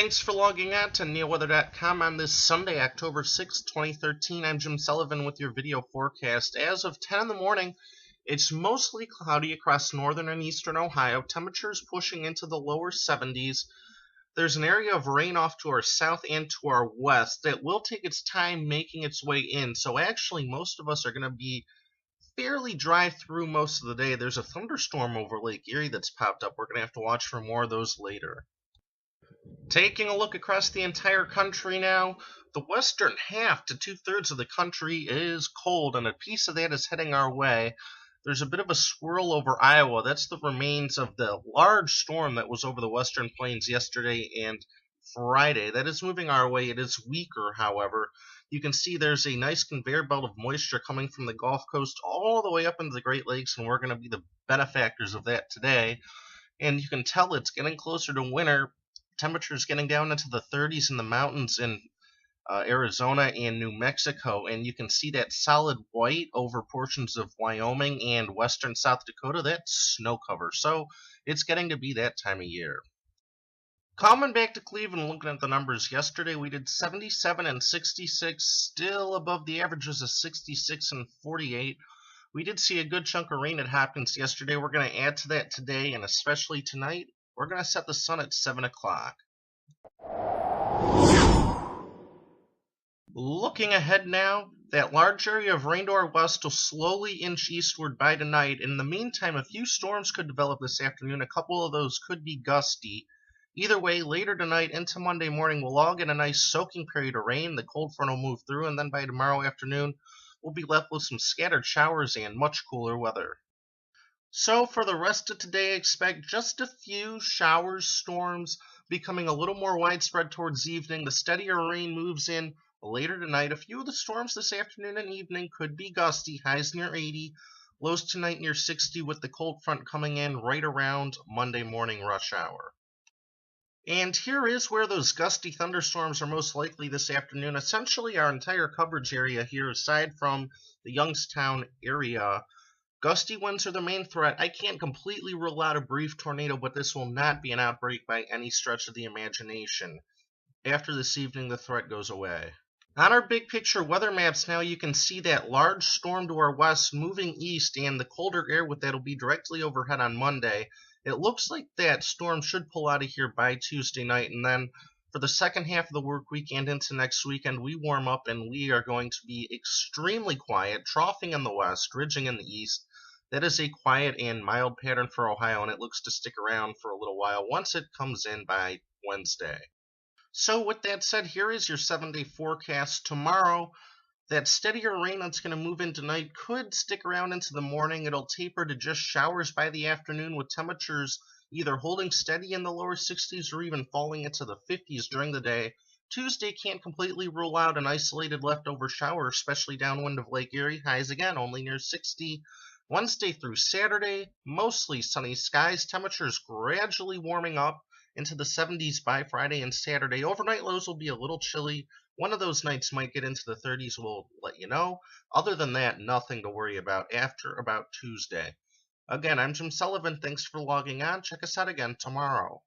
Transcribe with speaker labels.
Speaker 1: Thanks for logging on to NeoWeather.com on this Sunday, October 6, 2013. I'm Jim Sullivan with your video forecast. As of 10 in the morning, it's mostly cloudy across northern and eastern Ohio. Temperatures pushing into the lower 70s. There's an area of rain off to our south and to our west that will take its time making its way in. So actually, most of us are going to be fairly dry through most of the day. There's a thunderstorm over Lake Erie that's popped up. We're going to have to watch for more of those later. Taking a look across the entire country now, the western half to two-thirds of the country is cold, and a piece of that is heading our way. There's a bit of a swirl over Iowa. That's the remains of the large storm that was over the western plains yesterday and Friday. That is moving our way. It is weaker, however. You can see there's a nice conveyor belt of moisture coming from the Gulf Coast all the way up into the Great Lakes, and we're going to be the benefactors of that today. And you can tell it's getting closer to winter. Temperatures getting down into the 30s in the mountains in Arizona and New Mexico, and you can see that solid white over portions of Wyoming and western South Dakota. That's snow cover, so it's getting to be that time of year. Coming back to Cleveland, looking at the numbers yesterday, we did 77 and 66, still above the averages of 66 and 48. We did see a good chunk of rain at Hopkins yesterday. We're going to add to that today, and especially tonight. We're going to set the sun at 7 o'clock. Looking ahead now, that large area of rain to our west will slowly inch eastward by tonight. In the meantime, a few storms could develop this afternoon. A couple of those could be gusty. Either way, later tonight into Monday morning, we'll all get a nice soaking period of rain. The cold front will move through, and then by tomorrow afternoon, we'll be left with some scattered showers and much cooler weather. So for the rest of today, expect just a few showers, storms, becoming a little more widespread towards evening. The steadier rain moves in later tonight. A few of the storms this afternoon and evening could be gusty, highs near 80, lows tonight near 60, with the cold front coming in right around Monday morning rush hour. And here is where those gusty thunderstorms are most likely this afternoon. Essentially, our entire coverage area here, aside from the Youngstown area, gusty winds are the main threat. I can't completely rule out a brief tornado, but this will not be an outbreak by any stretch of the imagination. After this evening, the threat goes away. On our big picture weather maps now, you can see that large storm to our west moving east, and the colder air with that will be directly overhead on Monday. It looks like that storm should pull out of here by Tuesday night, and then for the second half of the work week and into next weekend, we warm up and we are going to be extremely quiet, troughing in the west, ridging in the east. That is a quiet and mild pattern for Ohio, and it looks to stick around for a little while once it comes in by Wednesday. So with that said, here is your 7-day forecast. Tomorrow, that steadier rain that's going to move in tonight could stick around into the morning. It'll taper to just showers by the afternoon, with temperatures either holding steady in the lower 60s or even falling into the 50s during the day. Tuesday can't completely rule out an isolated leftover shower, especially downwind of Lake Erie. Highs again only near 60. Wednesday through Saturday, mostly sunny skies. Temperatures gradually warming up into the 70s by Friday and Saturday. Overnight lows will be a little chilly. One of those nights might get into the 30s, we'll let you know. Other than that, nothing to worry about after about Tuesday. Again, I'm Jim Sullivan. Thanks for logging on. Check us out again tomorrow.